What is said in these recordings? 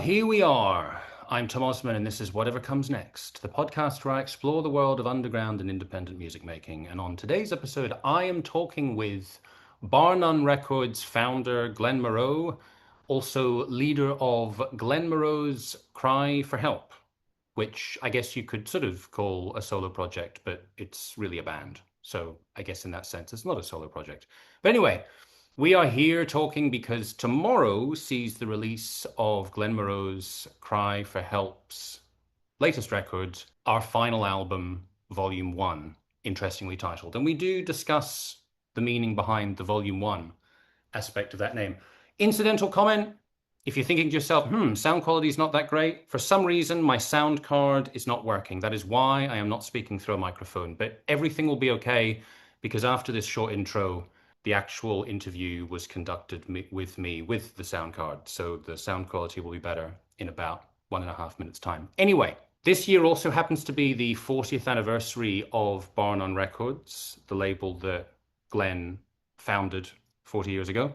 here we are. I'm Tom Osman, and this is Whatever Comes Next, the podcast where I explore the world of underground and independent music making. And on today's episode, I am talking with Bar None Records founder Glenn Morrow, also leader of Glenn Morrow's Cry for Help, which I guess you could sort of call a solo project, but it's really a band. So I guess in that sense, it's not a solo project. But anyway, we are here talking because tomorrow sees the release of Glenn Morrow's Cry for Help's latest record, our final album, Volume 1, interestingly titled. And we do discuss the meaning behind the Volume 1 aspect of that name. Incidental comment, if you're thinking to yourself, sound quality is not that great, for some reason my sound card is not working. That is why I am not speaking through a microphone, but everything will be okay because after this short intro, the actual interview was conducted with me with the sound card. So the sound quality will be better in about 1.5 minutes time. Anyway, this year also happens to be the 40th anniversary of Bar None Records, the label that Glenn founded 40 years ago.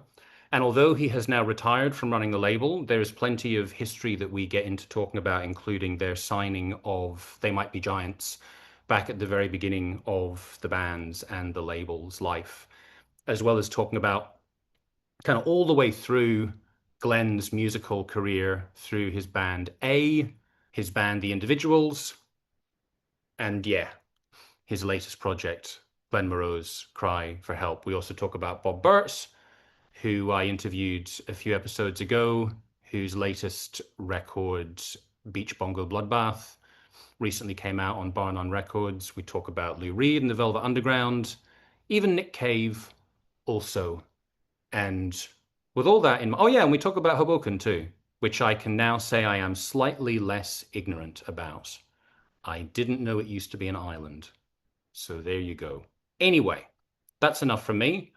And although he has now retired from running the label, there is plenty of history that we get into talking about, including their signing of They Might Be Giants back at the very beginning of the band's and the label's life, as well as talking about kind of all the way through Glenn's musical career through his band his band The Individuals, and his latest project, Glenn Morrow's Cry for Help. We also talk about Bob Bert, who I interviewed a few episodes ago, whose latest record, Beach Bongo Bloodbath, recently came out on Bar None Records. We talk about Lou Reed and the Velvet Underground, even Nick Cave also. And with all that in mind, and we talk about Hoboken too, which I can now say I am slightly less ignorant about. I didn't know it used to be an island. So there you go. Anyway, that's enough from me.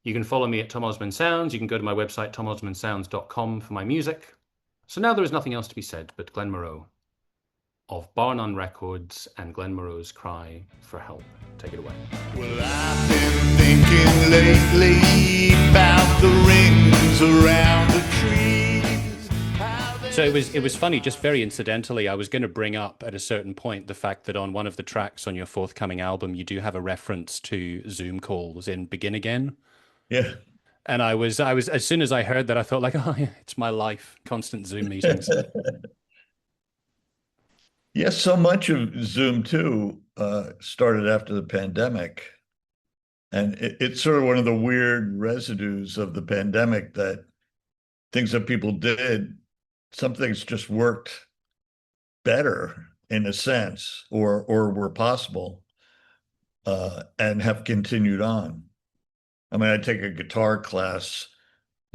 You can follow me at Tom Osman Sounds. You can go to my website, tomosmansounds.com, for my music. So now there is nothing else to be said but Glenn Morrow of Bar None Records and Glenn Morrow's Cry for Help. Take it away. Well, I've been thinking lately about the rings around the trees. So it was funny, just very incidentally, I was going to bring up at a certain point the fact that on one of the tracks on your forthcoming album, you do have a reference to Zoom calls in Begin Again. Yeah. And I was as soon as I heard that, I thought like, oh yeah, it's my life, constant Zoom meetings. Yes, so much of Zoom too started after the pandemic. And it's sort of one of the weird residues of the pandemic that things that people did, some things just worked better in a sense, or were possible, and have continued on. I mean, I take a guitar class,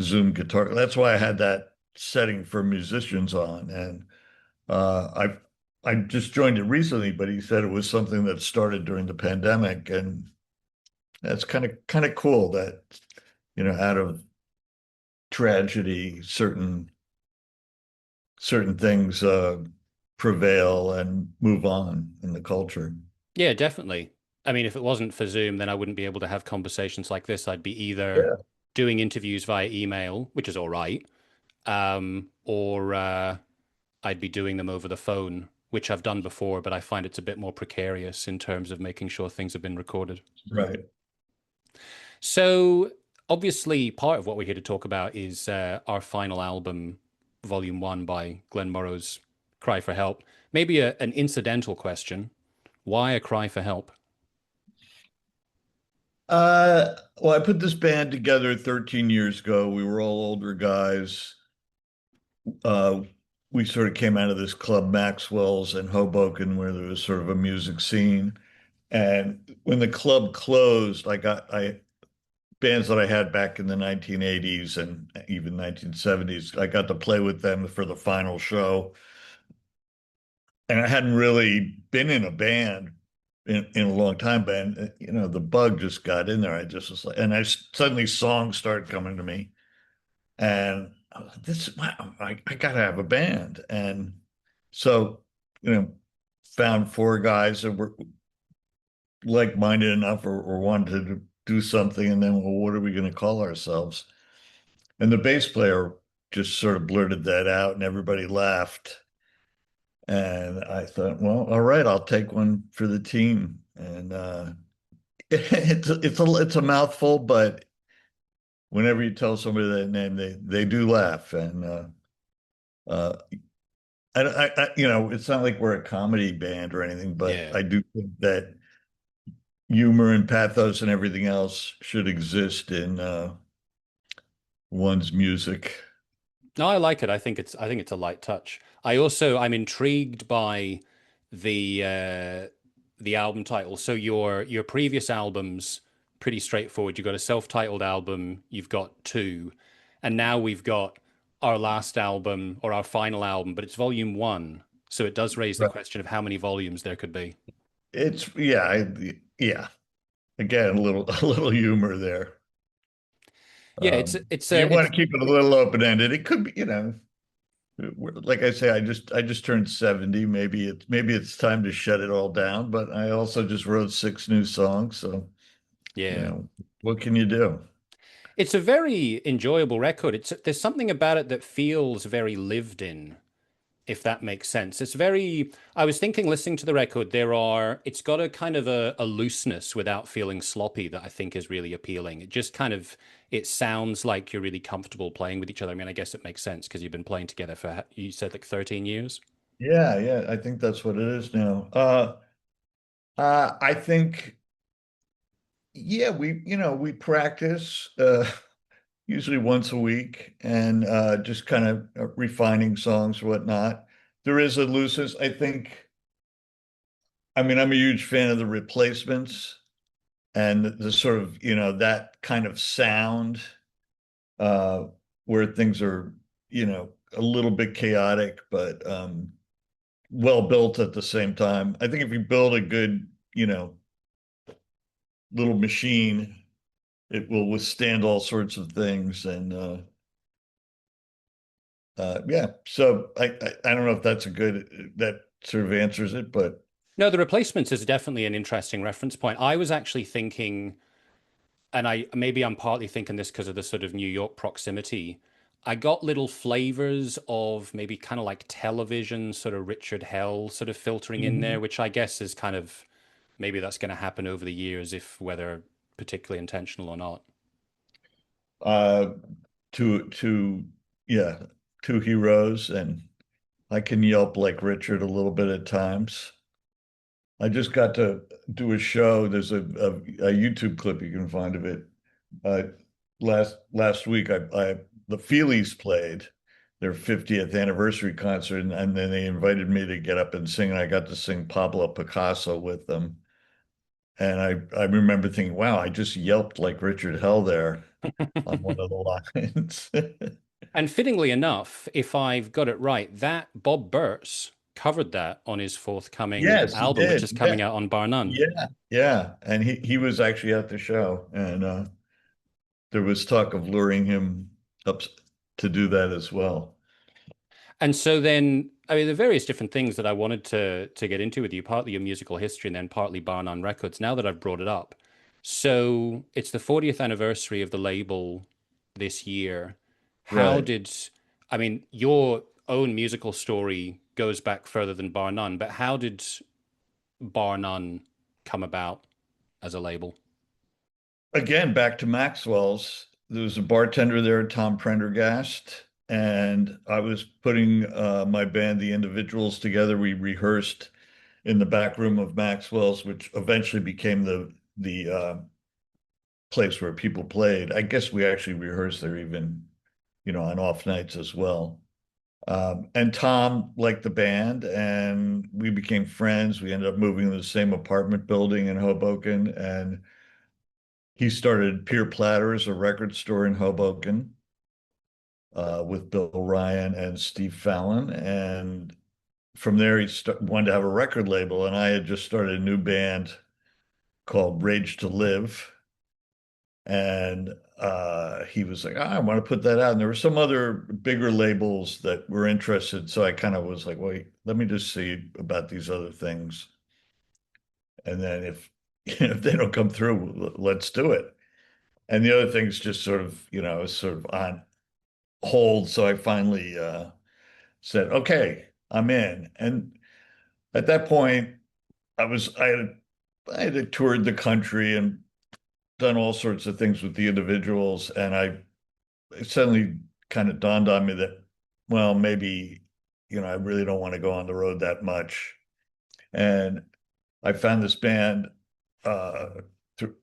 Zoom guitar. That's why I had that setting for musicians on. And I just joined it recently, but he said it was something that started during the pandemic, and that's kind of cool that, out of tragedy, certain things prevail and move on in the culture. Yeah, definitely. I mean, if it wasn't for Zoom, then I wouldn't be able to have conversations like this. I'd be either doing interviews via email, which is all right, or I'd be doing them over the phone, which I've done before, but I find it's a bit more precarious in terms of making sure things have been recorded. Right. So obviously, part of what we're here to talk about is our final album, Volume 1 by Glenn Morrow's Cry for Help. Maybe an incidental question. Why a cry for help? Well, I put this band together 13 years ago. We were all older guys. We sort of came out of this club Maxwell's in Hoboken, where there was sort of a music scene. And when the club closed, I bands that I had back in the 1980s and even 1970s, I got to play with them for the final show. And I hadn't really been in a band in a long time, but the bug just got in there. I just was like, and suddenly songs started coming to me, and I was like, wow, I gotta have a band. And so, found four guys that were like-minded enough or wanted to do something, and then, well, what are we going to call ourselves? And the bass player just sort of blurted that out and everybody laughed. And I thought, well, all right, I'll take one for the team. And it's a mouthful, but whenever you tell somebody that name, they do laugh. And uh, it's not like we're a comedy band or anything, but Yeah. I do think that humor and pathos and everything else should exist in one's music. No, I like it. I think it's a light touch. I'm intrigued by the album title. So your previous albums pretty straightforward. You've got a self-titled album, you've got two, and now we've got our last album or our final album, but it's volume one. So it does raise the Right. question of how many volumes there could be. It's yeah, yeah. Again, a little humor there. Yeah, You want it's to keep it a little open-ended. It could be, like I say, I just turned 70. Maybe it's time to shut it all down, but I also just wrote 6 new songs, so you yeah. know, what can you do? It's a very enjoyable record. There's something about it that feels very lived in, if that makes sense. I was thinking listening to the record, it's got a kind of a looseness without feeling sloppy that I think is really appealing. It sounds like you're really comfortable playing with each other. I mean, I guess it makes sense because you've been playing together for, you said like 13 years. Yeah, yeah, I think that's what it is now. I think, yeah, we practice usually once a week and just kind of refining songs, whatnot. There is a looseness. I think, I mean, I'm a huge fan of the Replacements and the sort of, that kind of sound uh, where things are, a little bit chaotic, but well built at the same time. I think if you build a good, little machine, it will withstand all sorts of things. And yeah, so I don't know if that's that sort of answers it, but No, the replacements is definitely an interesting reference point. I was actually thinking, and I'm partly thinking this because of the sort of New York proximity. I got little flavors of maybe kind of like television, sort of Richard Hell sort of filtering in there, Mhm. which I guess is kind of maybe that's going to happen over the years, if whether particularly intentional or not. uh, to yeah, two heroes, and I can yelp like Richard a little bit at times. I just got to do a show. There's a YouTube clip you can find of it. Uh, last week, the Feelies played their 50th anniversary concert, and then they invited me to get up and sing, and I got to sing Pablo Picasso with them. And I remember thinking, wow, I just yelped like Richard Hell there on one of the lines. And fittingly enough, if I've got it right, that Bob Burt's covered that on his forthcoming Yes, he album, which did. is Yeah, coming out on Bar None. yeah, yeah. And he was actually at the show, and there was talk of luring him up to do that as well. And so then, I mean, the various different things that I wanted to get into with you, partly your musical history and then partly Bar None Records, now that I've brought it up. So it's the 40th anniversary of the label this year. How Right. did, I mean, your own musical story goes back further than Bar None, but how did Bar None come about as a label? Again, back to Maxwell's. There was a bartender there, Tom Prendergast, and I was putting my band, The Individuals, together. We rehearsed in the back room of Maxwell's, which eventually became the place where people played. I guess we actually rehearsed there even, on off nights as well. And Tom liked the band, and we became friends. We ended up moving to the same apartment building in Hoboken, and he started Pier Platters, a record store in Hoboken, with Bill Ryan and Steve Fallon. And from there, wanted to have a record label, and I had just started a new band called Rage to Live. And he was like, I want to put that out. And there were some other bigger labels that were interested. So I kind of was like, wait, let me just see about these other things. And then if they don't come through, let's do it. And the other thing's just sort of, sort of on hold. So I finally said, okay, I'm in. And at that point, I had toured the country and done all sorts of things with the individuals. And it suddenly kind of dawned on me that, well, maybe, I really don't want to go on the road that much. And I found this band, uh, through,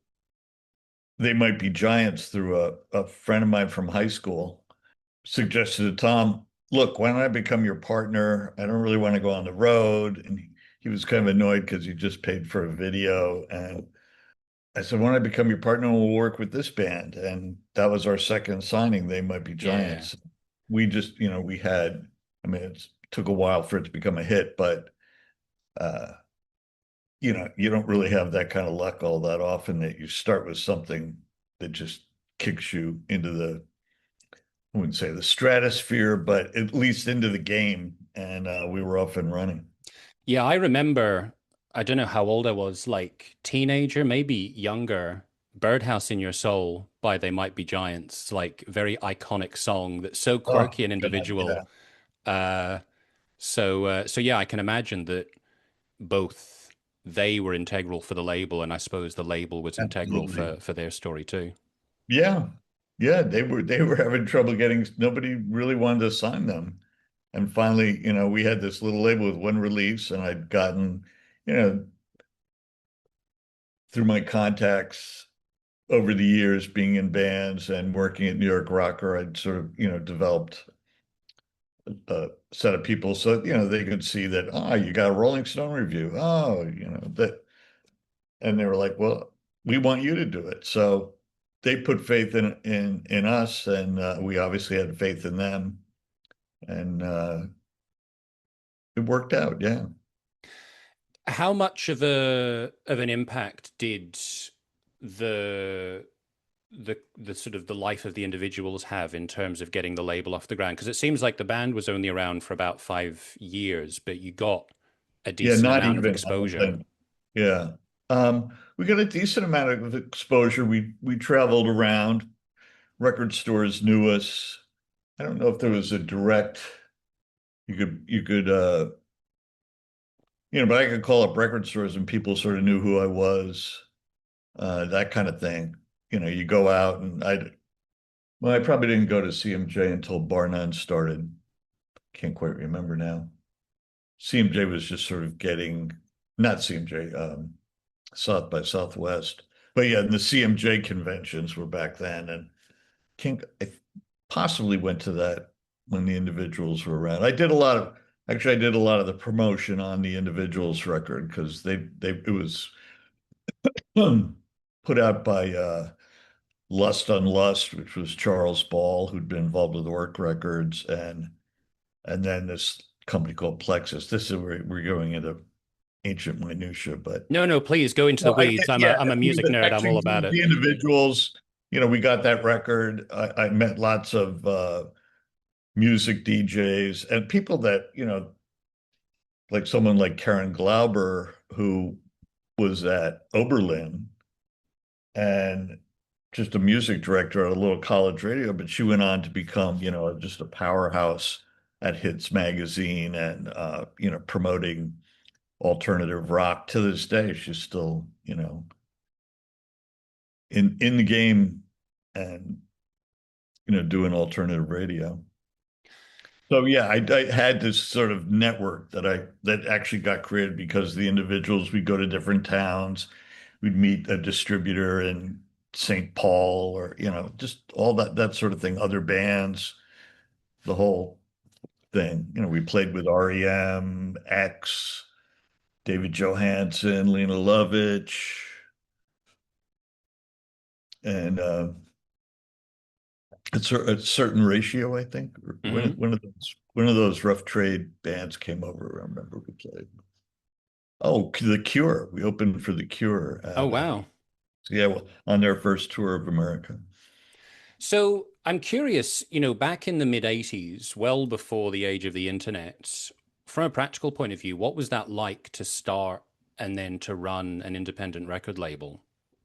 they might be giants through a friend of mine from high school suggested to Tom, look, why don't I become your partner? I don't really want to go on the road. And he was kind of annoyed because he just paid for a video. And I said, why don't I become your partner and we'll work with this band? And that was our second signing. They might be Yeah. giants. We just, we had, I mean, it took a while for it to become a hit, but, uh, you don't really have that kind of luck all that often that you start with something that just kicks you into I wouldn't say the stratosphere, but at least into the game. And we were off and running. Yeah, I remember, I don't know how old I was, like teenager, maybe younger. Birdhouse in Your Soul by They Might Be Giants, like very iconic song that's so Oh, quirky and God, yeah. individual. Uh, so yeah, I can imagine that both they were integral for the label, and I suppose the label was integral Absolutely. for their story too. Yeah. Yeah. They were having trouble nobody really wanted to sign them. And finally, we had this little label with one release, and I'd gotten, you know, through my contacts over the years being in bands and working at New York Rocker, I'd sort of, developed a set of people so, they could see that, you got a Rolling Stone review. Oh, that, and they were like, well, we want you to do it. So they put faith in us, and we obviously had faith in them, and it worked out. Yeah. How much of an impact did the the sort of the life of the individuals have in terms of getting the label off the ground? Because it seems like the band was only around for about 5 years, but you got a Yeah, decent not amount of even, I don't exposure. think. Yeah. We got a decent amount of exposure. We traveled around. Record stores knew us. I don't know if there was a direct, but I could call up record stores and people sort of knew who I was, that kind of thing. You go out and well, I probably didn't go to CMJ until Bar None started. Can't quite remember now. CMJ was just sort of not CMJ, South by Southwest. But yeah, the CMJ conventions were back then, and I possibly went to that when the individuals were around. I did a lot of the promotion on the individuals record because it was put out by Lust on Lust, which was Charles Ball, who'd been involved with Work Records, and then this company called Plexus. This is where we're going into ancient minutia, but No, no, please go into the no, weeds. yeah, I'm a music nerd. I'm all actually about it. the individuals. We got that record. I met lots of music DJs and people that like someone like Karen Glauber, who was at Oberlin and just a music director at a little college radio, but she went on to become, just a powerhouse at Hits magazine and promoting alternative rock. To this day. She's still, in the game and doing alternative radio. So yeah, I had this sort of network that actually got created because the individuals, we'd go to different towns, we'd meet a distributor in St. Paul, or just all that sort of thing, other bands, the whole thing. We played with REM, X, David Johansen, Lena Lovitch, and it's a certain ratio, I think. Hmm. One of those Rough Trade bands came over. I remember we played. Oh, The Cure. We opened for The Cure Oh, at wow. yeah, well, on their first tour of America. So I'm curious, back in the mid 80s, well before the age of the internet, from a practical point of view, what was that like to start and then to run an independent record label?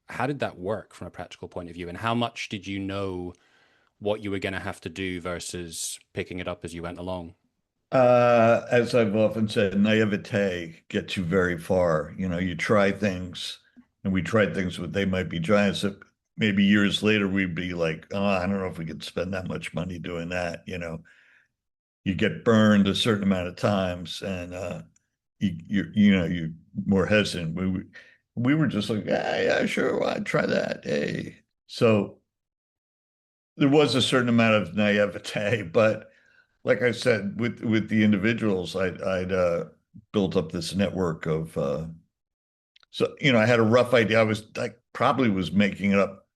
How did that work from a practical point of view? And how much did you know what you were going to have to do versus picking it up as you went along? As I've often said, naivete gets you very far. You know, you try things, and we tried things, but they might be giants that maybe years later we'd be like, oh, I don't know if we could spend that much money doing that. You know, you get burned a certain amount of times, and you're more hesitant. We were just like, yeah, yeah, sure, I'd try that. Hey, so there was a certain amount of naivete, but like I said, with the individuals, I'd built up this network of so I had a rough idea. I probably was making it up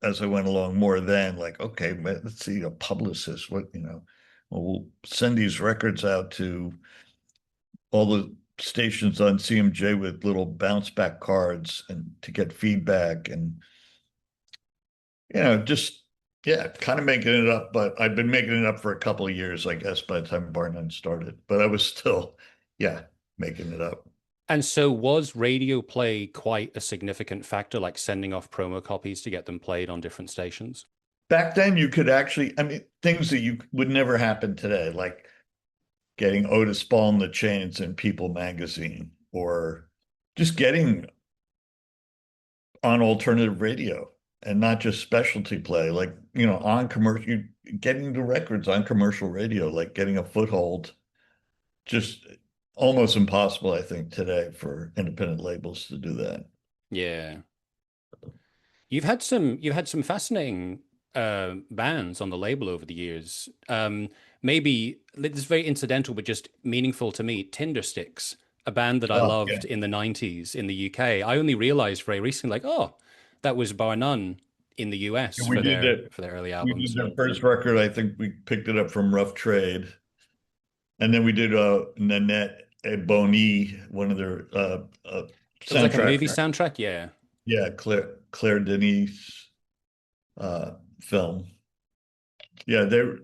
as I went along more then, like, okay, let's see, a publicist, well, we'll send these records out to all the stations on CMJ with little bounce back cards and to get feedback and just yeah, kind of making it up, but I've been making it up for a couple of years, I guess, by the time Bar None started. But I was still, yeah, making it up. And so was radio play quite a significant factor, like sending off promo copies to get them played on different stations? Back then, you could actually, I mean, things that you would never happen today, like getting Otis Ball and the Chains in People magazine, or just getting on alternative radio and not just specialty play, like, on commercial, getting the records on commercial radio, like getting a foothold, just almost impossible, I think, today for independent labels to do that. Yeah. You've had some fascinating bands on the label over the years. Maybe this is very incidental, but just meaningful to me. Tindersticks, a band that I Oh, yeah. loved in the '90s in the UK. I only realized very recently, like, oh, that was Bar None in the US And for their early we did albums. their first record. I think we picked it up from Rough Trade. And then we did Nanette et Bonnie, one of their It was like a soundtrack. movie soundtrack. Yeah. Yeah, Claire Denis film. Yeah, they're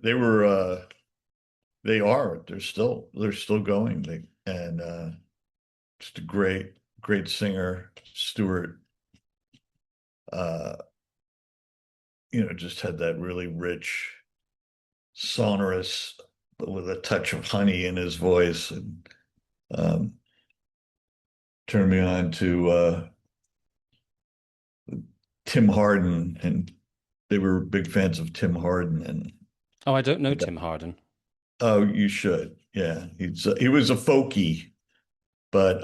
still going. Just a great singer, Stewart. Uh, just had that really rich, sonorous, but with a touch of honey in his voice, and um, turned me on to Tim Harden, and they were big fans of Tim Harden, and Oh, I don't know Tim Harden. oh, you should, yeah, he was a folkie, but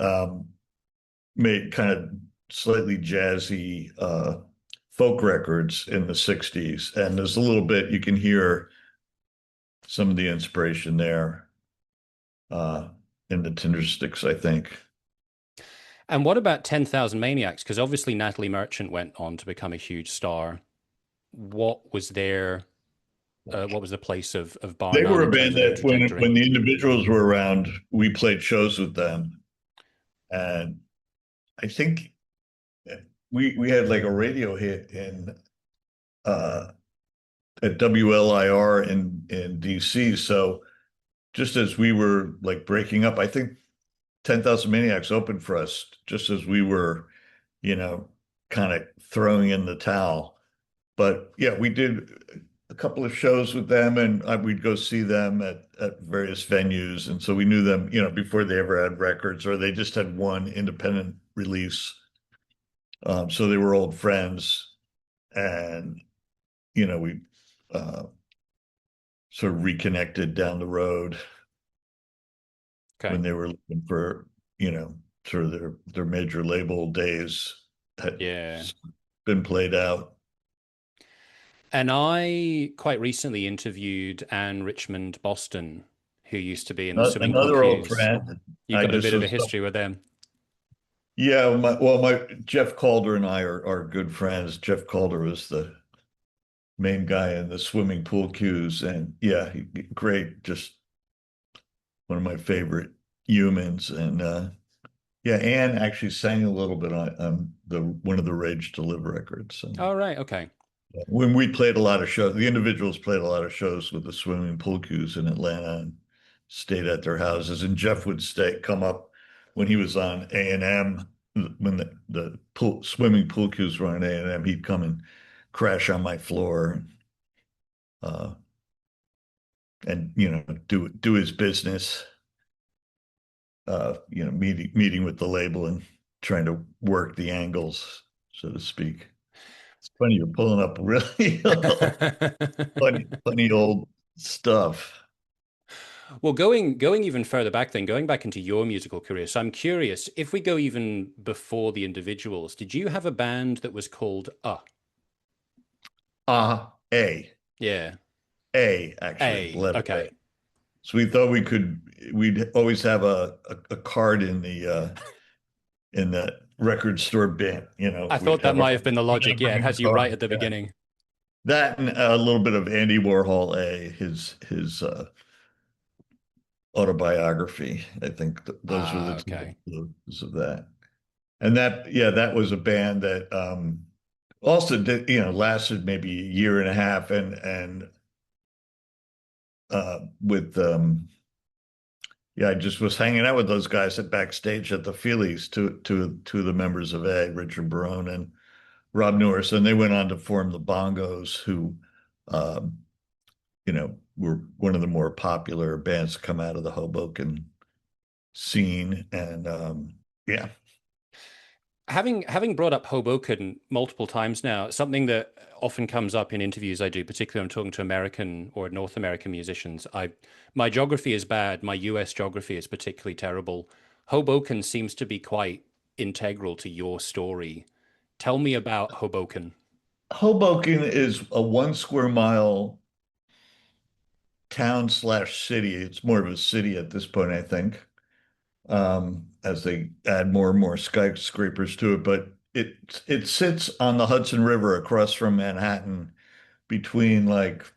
made kind of slightly jazzy folk records in the '60s, and there's a little bit you can hear some of the inspiration there uh, in the Tindersticks, I think. And what about 10,000 Maniacs? Because obviously Natalie Merchant went on to become a huge star. What was their what was the place of Bar They None were a in terms band of their that when trajectory? the individuals were around, we played shows with them, and I think we had like a radio hit in uh, at WLIR in DC. So just as we were like breaking up, I think 10,000 Maniacs opened for us just as we were, you know, kind of throwing in the towel. But yeah, we did a couple of shows with them, and we'd go see them at various venues. And so we knew them, before they ever had records, or they just had one independent release. So they were old friends, and we uh, sort of reconnected down the road Okay. when they were looking for, sort of their major label days had Yeah. been played out. And I quite recently interviewed Anne Richmond Boston, who used to be in the swimming pool Another old cues. friend. You I got a just bit of a was, history with them. yeah, my Jeff Calder and I are good friends. Jeff Calder was the main guy in the swimming pool cues, and yeah, great, just one of my favorite humans. And yeah, Anne actually sang a little bit on the one of the Rage to Live records. And Oh, right. Okay. when we played a lot of shows, the individuals played a lot of shows with the swimming pool cues in Atlanta and stayed at their houses. And Jeff would come up when he was on A&M, when the swimming pool cues were on A&M, he'd come and crash on my floor. uh, and do his business. Meeting with the label and trying to work the angles, so to speak. It's funny you're pulling up really funny old stuff. Well, going even further back then, going back into your musical career. So I'm curious, if we go even before the individuals, did you have a band that was called A. Yeah. Actually, A. letter A. Okay. So we thought we'd always have a card in the record store bin. I We'd thought that have our might have been the we gotta logic. Yeah, bring it in the has you right card. at the Yeah. beginning. That and a little bit of Andy Warhol, his autobiography. I think those were the Ah, two okay. influences of that. And that was a band that also did, lasted maybe a year and a half, and with yeah, I just was hanging out with those guys at backstage at the Feelies, two of the members of A, Richard Barone and Rob Norris, and they went on to form the Bongos, who um, were one of the more popular bands to come out of the Hoboken scene. And yeah. Having brought up Hoboken multiple times now, something that often comes up in interviews I do, particularly when I'm talking to American or North American musicians. My geography is bad. My US geography is particularly terrible. Hoboken seems to be quite integral to your story. Tell me about Hoboken. Hoboken is a 1 square mile town/city. It's more of a city at this point, I think, as they add more and more skyscrapers to it. But it sits on the Hudson River across from Manhattan, between like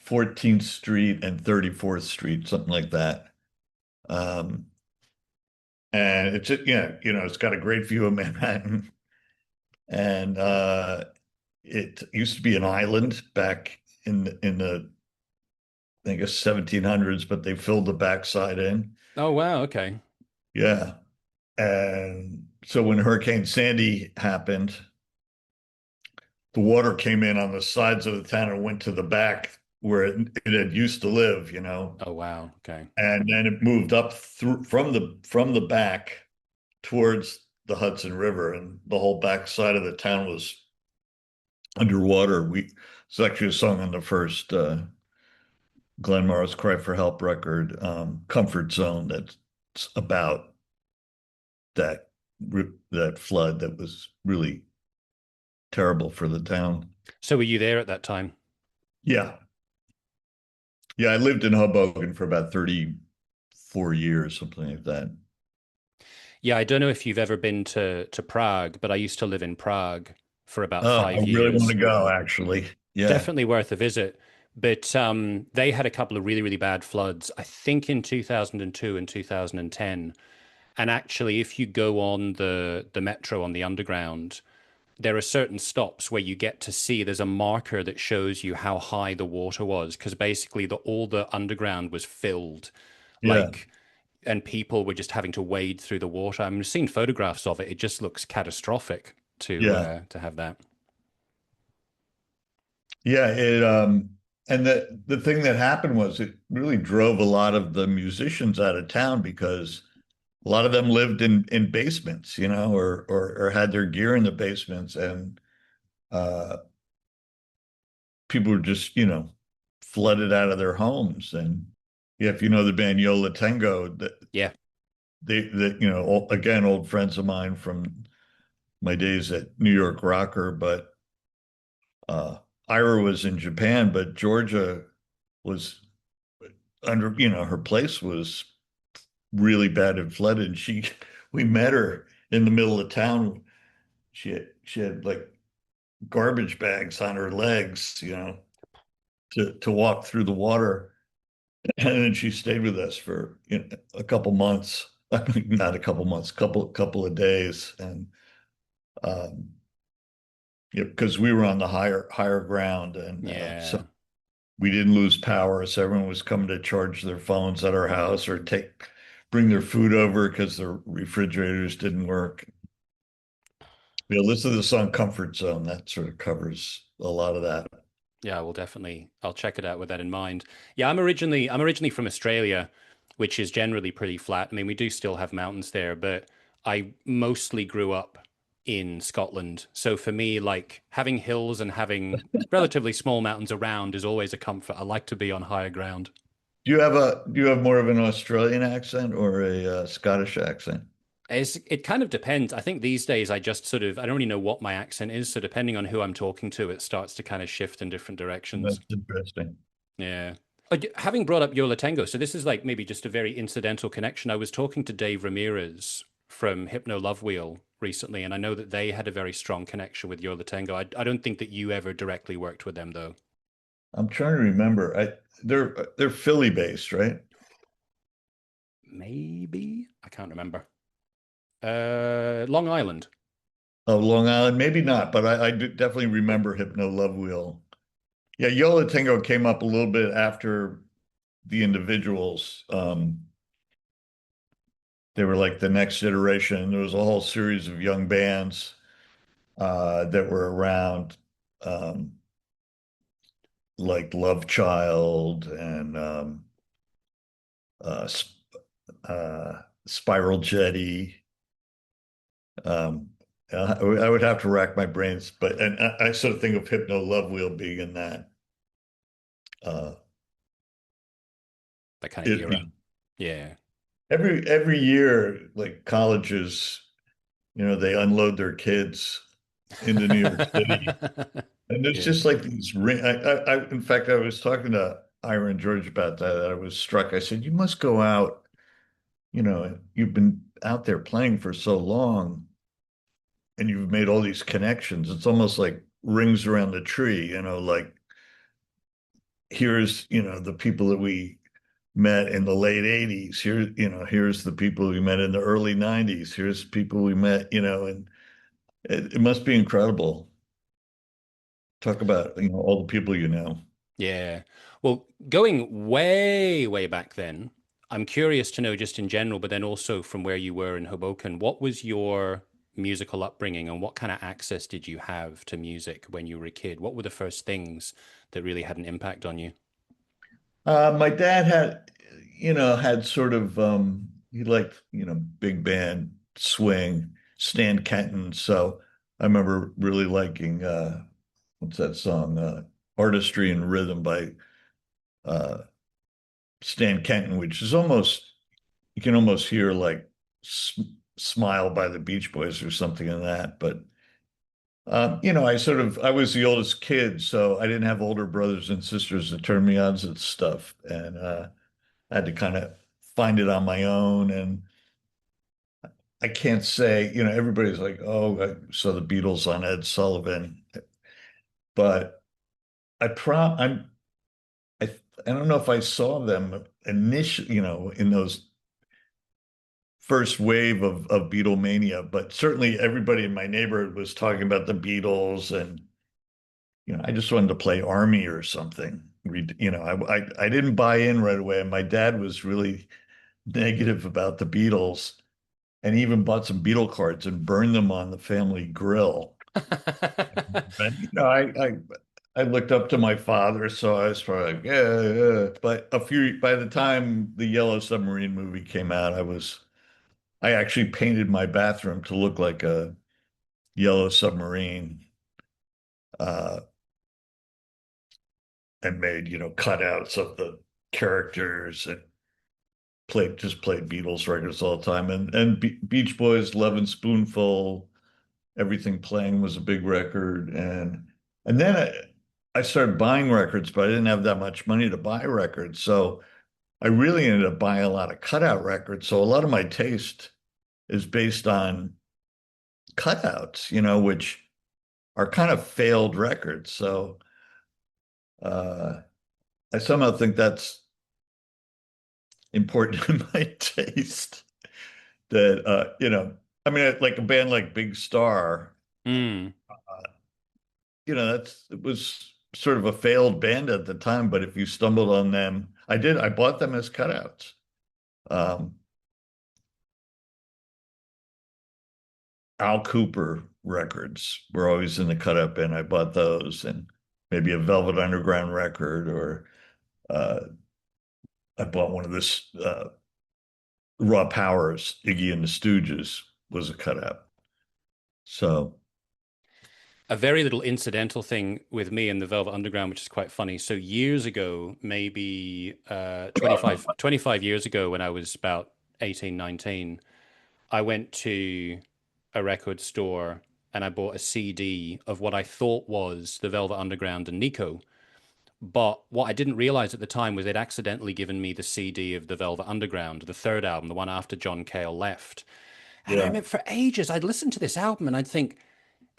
14th Street and 34th Street, something like that. Um, and it's it's got a great view of Manhattan, and it used to be an island back in the I guess 1700s, but they filled the backside in. Oh, wow. Okay. Yeah. And so when Hurricane Sandy happened, the water came in on the sides of the town and went to the back where it had used to live. Oh, wow. Okay. And then it moved up through from the back towards the Hudson River, and the whole back side of the town was underwater. It's actually a song on the first Glenn Morrow's Cry for Help record, Comfort Zone, that's about that that flood that was really terrible for the town. So were you there at that time? Yeah. Yeah, I lived in Hoboken for about 34 years, something like that. Yeah, I don't know if you've ever been to Prague, but I used to live in Prague for about Oh, I five really want years. to go, actually. Yeah. Definitely worth a visit. But they had a couple of really, really bad floods, I think in 2002 and 2010. And actually, if you go on the metro on the underground, there are certain stops where you get to see there's a marker that shows you how high the water was, because basically all the underground was filled, Yeah. like, and people were just having to wade through the water. I've seen photographs of it. It just looks catastrophic Yeah. to have that. Yeah, and the thing that happened was it really drove a lot of the musicians out of town, because a lot of them lived in basements, or had their gear in the basements, and uh people were just, flooded out of their homes. And yeah, if you know the band Yola Tango, that Yeah. again, old friends of mine from my days at New York Rocker. But uh Ira was in Japan, but Georgia was her place was really bad and flooded. We met her in the middle of town. She had like garbage bags on her legs, to walk through the water. And then she stayed with us for a couple months. I mean, not a couple months, couple of days. And um because we were on the higher ground, and so Yeah. we didn't lose power. So everyone was coming to charge their phones at our house, or bring their food over because the refrigerators didn't work. Yeah, listen to the song Comfort Zone. That sort of covers a lot of that. Yeah, we'll definitely. I'll check it out with that in mind. Yeah, I'm originally from Australia, which is generally pretty flat. I mean, we do still have mountains there, but I mostly grew up in Scotland. So for me, like having hills and having relatively small mountains around is always a comfort. I like to be on higher ground. Do you have more of an Australian accent or a Scottish accent? It kind of depends. I think these days I don't really know what my accent is. So depending on who I'm talking to, it starts to kind of shift in different directions. That's interesting. Yeah. Having brought up Yola Tango, so this is like maybe just a very incidental connection. I was talking to Dave Ramirez from Hypno Love Wheel recently, and I know that they had a very strong connection with Yola Tango. I don't think that you ever directly worked with them, though. I'm trying to remember. They're Philly based, right? Maybe? I can't remember. Long Island. Oh, Long Island, maybe not, but I do definitely remember Hypno Love Wheel. Yeah, Yola Tango came up a little bit after the individuals. They were like the next iteration. There was a whole series of young bands that were around, um, like Love Child and uh, Sp Spiral Jetty. Um, I would have to rack my brains, but and I sort of think of Hypno Love Wheel being in that. Uh, That kind of it, era. Yeah. every year, like colleges, they unload their kids into New York City, and there's Yeah. just like these ring. In fact, I was talking to Ira and George about that. I was struck. I said, "You must go out. You've been out there playing for so long, and you've made all these connections. It's almost like rings around the tree. Like here's the people that we met in the late 80s. Here's the people we met in the early 90s. Here's people we met, and it must be incredible. Talk about, all the people you know. Yeah. Well, going way, way back then, I'm curious to know just in general, but then also from where you were in Hoboken, what was your musical upbringing and what kind of access did you have to music when you were a kid? What were the first things that really had an impact on you? My dad had sort of, he liked, big band, swing, Stan Kenton. So I remember really liking, what's that song? Artistry and Rhythm by uh, Stan Kenton, which is you can almost hear like S Smile by the Beach Boys or something in that. But, I was the oldest kid, so I didn't have older brothers and sisters to turn me on to stuff. And I had to kind of find it on my own. And I can't say, everybody's like, oh, I saw the Beatles on Ed Sullivan, but I'm, I, I don't know if I saw them initially, in those first wave of Beatlemania, but certainly everybody in my neighborhood was talking about the Beatles, and I just wanted to play Army or something. I didn't buy in right away, and my dad was really negative about the Beatles, and he even bought some Beatle cards and burned them on the family grill. But I looked up to my father, so I was probably like, yeah, yeah. But by the time the Yellow Submarine movie came out, I actually painted my bathroom to look like a yellow submarine, uh, and made, cutouts of the characters and played Beatles records all the time. And Beach Boys, Lovin' Spoonful, everything playing was a big record. And then I started buying records, but I didn't have that much money to buy records. So I really ended up buying a lot of cutout records. So a lot of my taste is based on cutouts, which are kind of failed records. So uh, I somehow think that's important in my taste. That I mean, like a band like Big Star, Mm. it was sort of a failed band at the time. But if you stumbled on them, I bought them as cutouts. Um, Al Cooper records were always in the cutout bin. I bought those, and maybe a Velvet Underground record, or uh, I bought one of this Raw Powers, Iggy and the Stooges was a cutout. So A very little incidental thing with me and the Velvet Underground, which is quite funny. So years ago, maybe 25 years ago, when I was about 18, 19, I went to a record store and I bought a CD of what I thought was the Velvet Underground and Nico. But what I didn't realize at the time was they'd accidentally given me the CD of the Velvet Underground, the third album, the one after John Cale left. And I yeah. remember for ages I'd listen to this album and I'd think,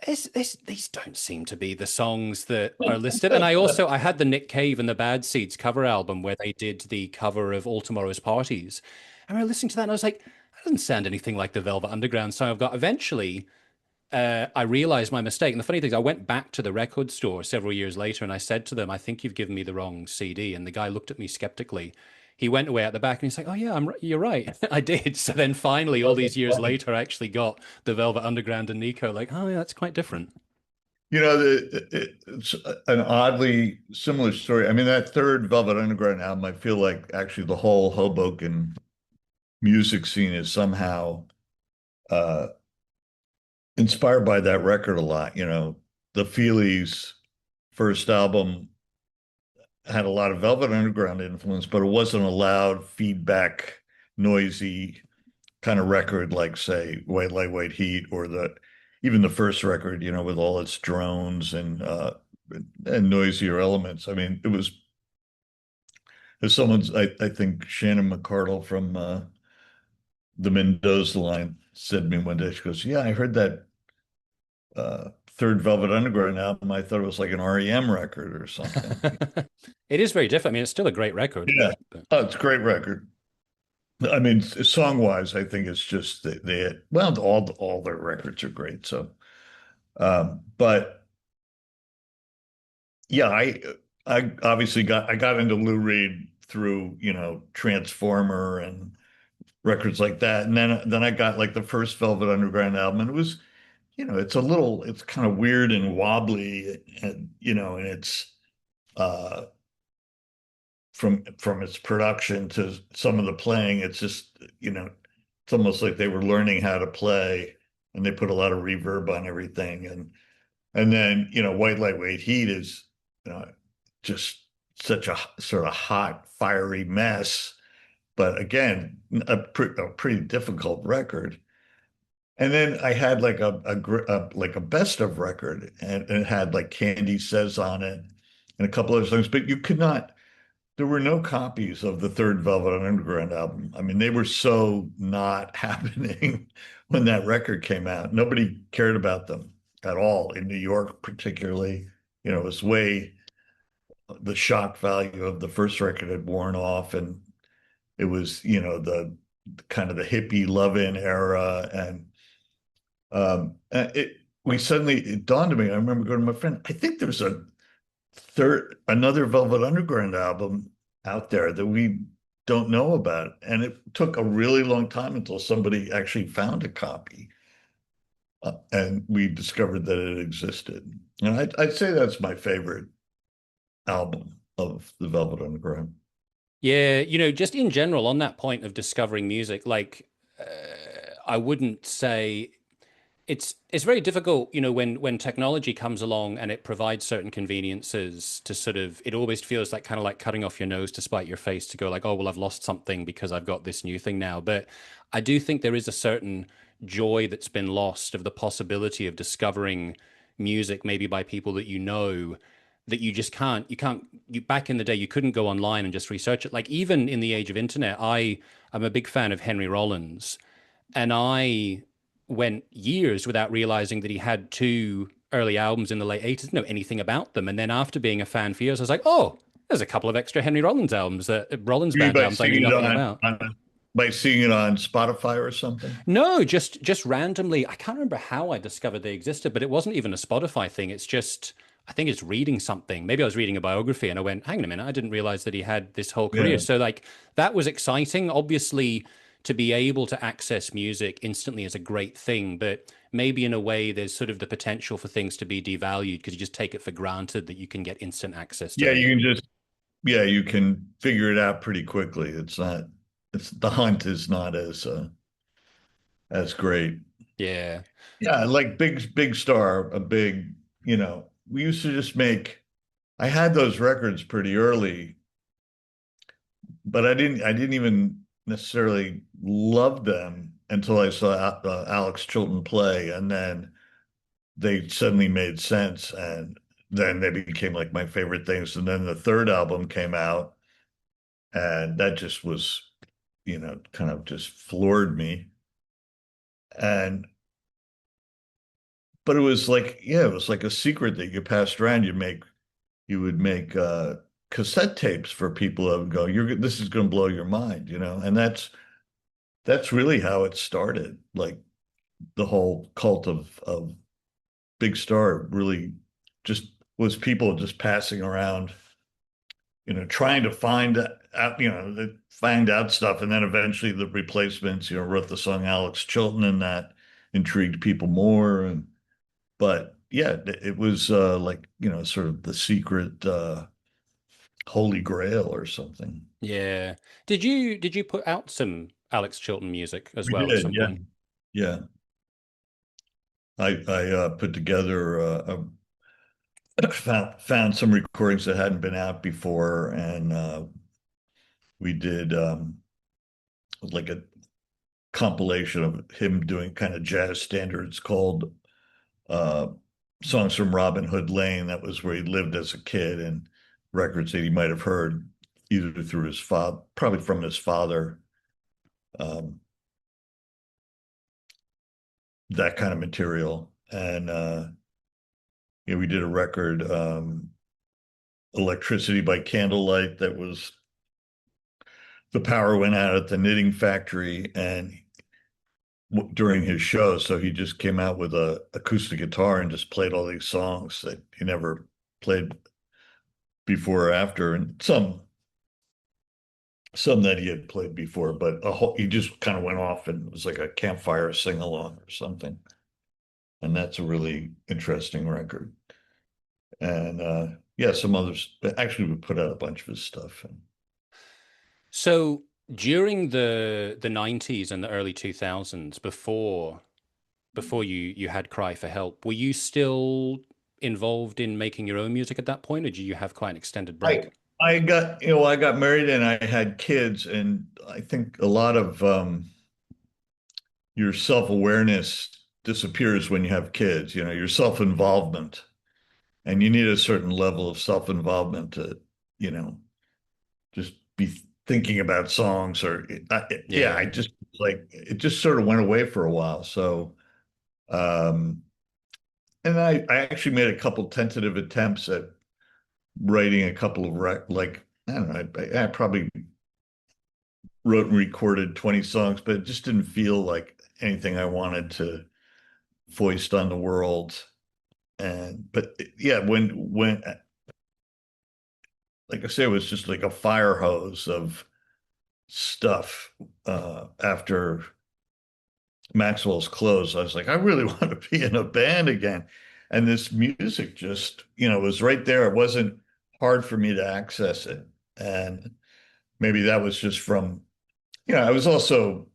these don't seem to be the songs that are listed. And I had the Nick Cave and the Bad Seeds cover album where they did the cover of All Tomorrow's Parties. And I was listening to that and I was like, that doesn't sound anything like the Velvet Underground song I've got. Eventually, I realized my mistake. And the funny thing is, I went back to the record store several years later and I said to them, I think you've given me the wrong CD. And the guy looked at me skeptically. He went away at the back and he's like, oh, yeah, you're right. I did. So then finally, all these years later, I actually got the Velvet Underground and Nico, like, oh, yeah, that's quite different. It's an oddly similar story. I mean, that third Velvet Underground album, I feel like actually the whole Hoboken music scene is somehow uh, inspired by that record a lot. The Feelies' first album had a lot of Velvet Underground influence, but it wasn't a loud, feedback, noisy kind of record like, say, White Light, White Heat, or even the first record, with all its drones and noisier elements. I mean, it was, as I think Shannon McCardle from the Mendoza line said to me one day, she goes, "Yeah, I heard that third Velvet Underground album. I thought it was like an REM record or something." It is very different. I mean, it's still a great record. Yeah. Oh, it's a great record. I mean, song wise, I think it's just well, all their records are great. So, but yeah, I obviously I got into Lou Reed through, Transformer and records like that, and then I got like the first Velvet Underground album, and it was, it's kind of weird and wobbly, and it's uh from its production to some of the playing, it's just, it's almost like they were learning how to play, and they put a lot of reverb on everything, and then, White Lightweight Heat is, just such a sort of hot, fiery mess, but again, a pretty difficult record. And then I had like like a best of record, and it had like Candy Says on it and a couple other songs, but you could not. There were no copies of the third Velvet Underground album. I mean, they were so not happening when that record came out. Nobody cared about them at all in New York, particularly. It was the shock value of the first record had worn off, and it was, the kind of the hippie love-in era, and it dawned on me. I remember going to my friend, I think there's another Velvet Underground album out there that we don't know about. And it took a really long time until somebody actually found a copy. And we discovered that it existed. And I'd say that's my favorite album of the Velvet Underground. Yeah, just in general, on that point of discovering music, like I wouldn't say it's very difficult, when technology comes along and it provides certain conveniences to sort of, it always feels like kind of like cutting off your nose to spite your face, to go like, oh, well, I've lost something because I've got this new thing now. But I do think there is a certain joy that's been lost of the possibility of discovering music maybe by people that that you back in the day you couldn't go online and just research it. Like even in the age of internet, I'm a big fan of Henry Rollins, and I went years without realizing that he had two early albums in the late 80s. Didn't know anything about them. And then after being a fan for years, I was like, oh, there's a couple of extra Henry Rollins albums, Rollins You mean band by albums I knew seeing it nothing about. by seeing it on Spotify or something? No, just randomly. I can't remember how I discovered they existed, but it wasn't even a Spotify thing. It's just, I think it's reading something. Maybe I was reading a biography and I went, hang on a minute, I didn't realize that he had this whole career. Yeah. So like that was exciting. Obviously, to be able to access music instantly is a great thing, but maybe in a way there's sort of the potential for things to be devalued because you just take it for granted that you can get instant access to Yeah, them. you can just yeah, you can figure it out pretty quickly. It's the hunt is not as great. Yeah. Yeah, like Big Star, we used to just make I had those records pretty early, but I didn't even necessarily love them until I saw Alex Chilton play, and then they suddenly made sense, and then they became like my favorite things. And then the third album came out, and that just was, kind of just floored me. And but it was like, yeah, it was like a secret that you passed around. You would make cassette tapes for people that would go, this is going to blow your mind, and that's really how it started. Like the whole cult of Big Star really just was people just passing around, trying to find out stuff. And then eventually the Replacements, wrote the song Alex Chilton, and that intrigued people more. But yeah, it was like, sort of the secret Holy Grail or something. Yeah. Did you put out some Alex Chilton music as We well at did, some yeah. point? Yeah. I put together found some recordings that hadn't been out before, and we did like a compilation of him doing kind of jazz standards called uh, Songs from Robin Hood Lane. That was where he lived as a kid, and records that he might have heard either through his father, probably from his father, um, that kind of material. And yeah, we did a record, Electricity by Candlelight, that was the power went out at the knitting factory and during his show, so he just came out with a acoustic guitar and just played all these songs that he never played before or after, and some that he had played before, but he just kind of went off and it was like a campfire sing along or something. And that's a really interesting record. And yeah, some others. Actually, we put out a bunch of his stuff. And So during the 90s and the early 2000s, before you had Cry for Help, were you still involved in making your own music at that point, or did you have quite an extended break? I I got married and I had kids, and I think a lot of your self-awareness disappears when you have kids. Your self-involvement, and you need a certain level of self-involvement to, you know, just be thinking about songs or yeah, I Yeah. just like it just sort of went away for a while. So, um, and I actually made a couple tentative attempts at writing a couple of like I don't know, I probably wrote and recorded 20 songs, but it just didn't feel like anything I wanted to foist on the world. And but yeah, when like I say, it was just like a fire hose of stuff after Maxwell's closed. I was like, I really want to be in a band again. And this music just, was right there. It wasn't hard for me to access it. And maybe that was just from, I was also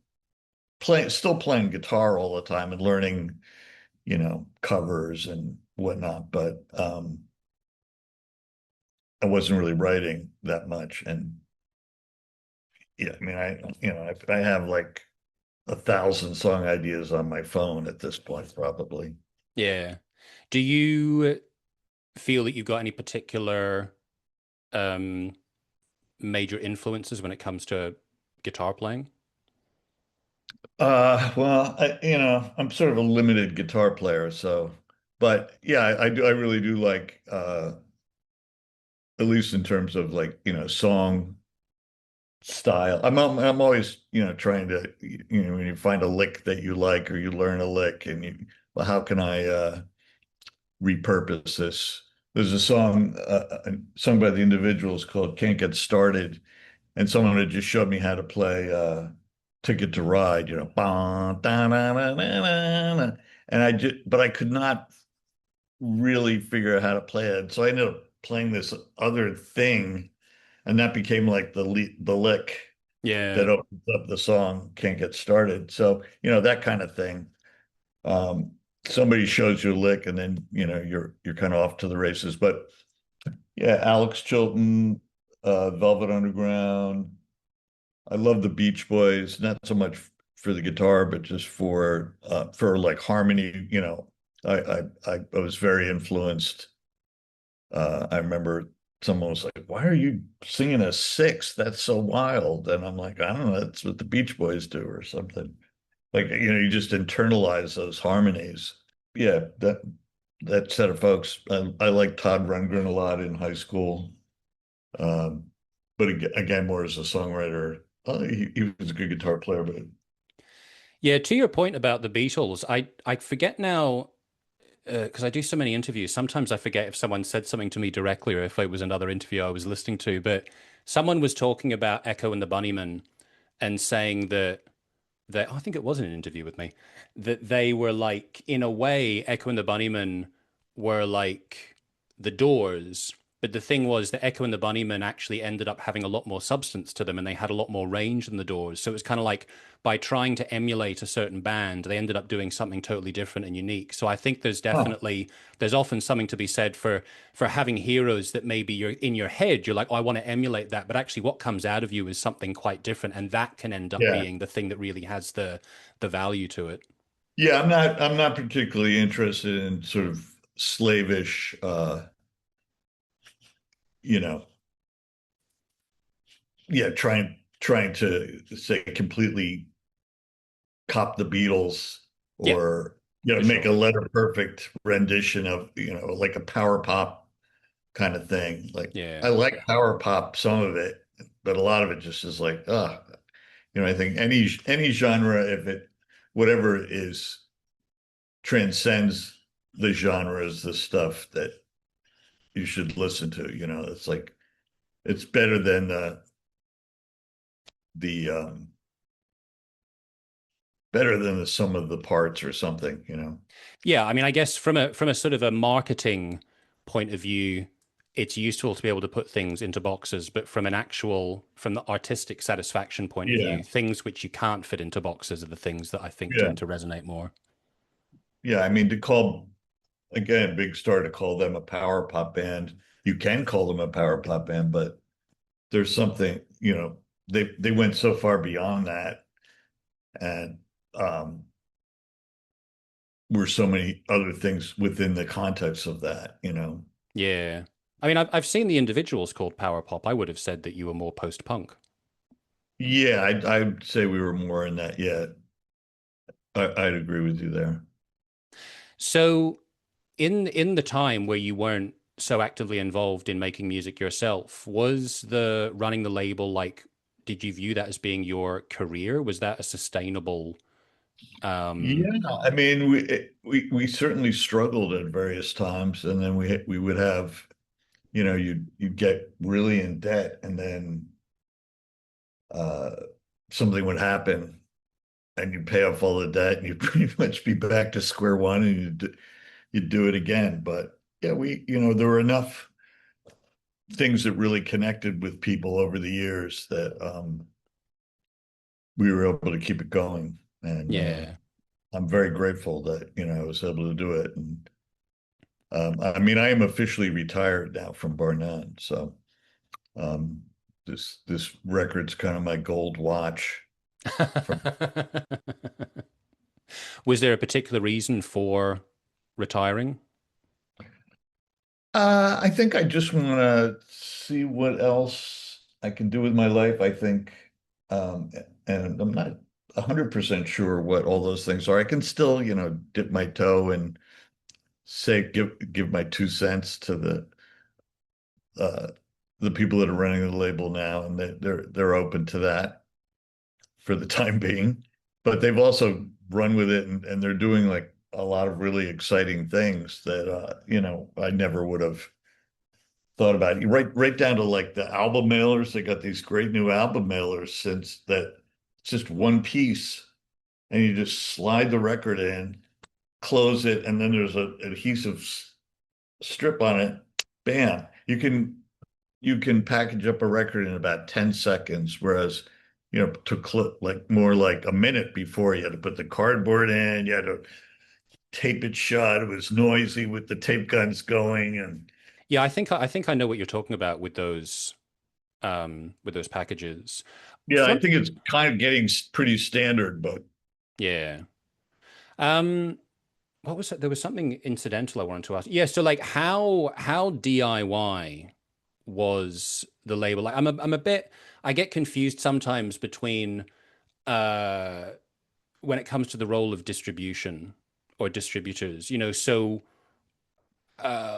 still playing guitar all the time and learning, covers and whatnot, but I wasn't really writing that much. And yeah, I mean, I have like 1,000 song ideas on my phone at this point, probably. Yeah. Do you feel that you've got any particular um major influences when it comes to guitar playing? Well, I'm sort of a limited guitar player, so, but yeah, I really do like, at least in terms of like, song style. I'm always, trying to, when you find a lick that you like or you learn a lick and well, how can I, repurpose this? There's a song by the Individuals called Can't Get Started, and someone had just showed me how to play, Ticket to Ride, bah, da, da, da, da, da, da. And but I could not really figure out how to play it. So I ended up playing this other thing, and that became like the lick Yeah. that opens up the song, Can't Get Started. So, that kind of thing. Um, Somebody shows you a lick and then, you're kind of off to the races. But yeah, Alex Chilton, Velvet Underground. I love the Beach Boys, not so much for the guitar, but just for like harmony, I was very influenced. I remember someone was like, "Why are you singing a sixth? That's so wild." And I'm like, "I don't know, that's what the Beach Boys do or something." Like, you just internalize those harmonies. Yeah, that set of folks. I like Todd Rundgren a lot in high school. Um, but again, more as a songwriter. He was a good guitar player, but Yeah, to your point about the Beatles, I forget now because I do so many interviews. Sometimes I forget if someone said something to me directly or if it was another interview I was listening to. But someone was talking about Echo and the Bunnymen and saying that I think it was in an interview with me that they were like in a way Echo and the Bunnymen were like the Doors, but the thing was that Echo and the Bunnymen actually ended up having a lot more substance to them and they had a lot more range than the Doors. So it was kind of like by trying to emulate a certain band, they ended up doing something totally different and unique. So I think oh, there's often something to be said for having heroes that maybe you're in your head, you're like, oh, I want to emulate that, but actually what comes out of you is something quite different, and that can end up yeah. being the thing that really has the value to it. Yeah, I'm not particularly interested in sort of slavish you know, yeah, trying to say completely cop the Beatles Yeah, or for make a sure. letter perfect rendition of like a power pop kind of thing. Like Yeah. I like power pop, some of it, but a lot of it just is like, I think any genre, if it whatever it is transcends the genre is the stuff that you should listen to. It's like it's better than the better than the sum of the parts or something. Yeah, I mean, I guess from a sort of a marketing point of view, it's useful to be able to put things into boxes, but from the artistic satisfaction point of Yeah, view, things which you can't fit into boxes are the things that I think yeah, tend to resonate more. yeah. I mean, to call again, Big Star to call them a power pop band. You can call them a power pop band, but there's something, they went so far beyond that, and um, were so many other things within the context of that. Yeah. I mean, I've seen the individuals called power pop. I would have said that you were more post-punk. Yeah, I'd say we were more in that. Yeah, I'd agree with you there. So in the time where you weren't so actively involved in making music yourself, was the running the label like, did you view that as being your career? Was that a sustainable Yeah, I mean, we certainly struggled at various times, and then we would have, you'd get really in debt, and then uh, something would happen, and you'd pay off all the debt, and you'd pretty much be back to square one, and you'd do it again. But yeah, there were enough things that really connected with people over the years that we were able to keep it going, and yeah. I'm very grateful that I was able to do it. And I mean, I am officially retired now from Barnett, so um, this record's kind of my gold watch. From Was there a particular reason for retiring? I think I just want to see what else I can do with my life. I think, um, and I'm not 100% sure what all those things are. I can still, dip my toe and say give my 2 cents to uh, the people that are running the label now, and they're open to that for the time being. But they've also run with it, and they're doing like a lot of really exciting things that I never would have thought about it. Right down to like the album mailers. They got these great new album mailers since that It's just one piece, and you just slide the record in, close it, and then there's a adhesive strip on it. Bam! You can package up a record in about 10 seconds, whereas to clip like more like a minute before you had to put the cardboard in, you had to tape it shut. It was noisy with the tape guns going, and Yeah, I think I know what you're talking about with those packages. yeah, I From think it's kind of getting pretty standard, but yeah. Um, what was it? There was something incidental I wanted to ask. Yeah, so like how DIY was the label? Like I'm a bit I get confused sometimes between uh when it comes to the role of distribution or distributors, so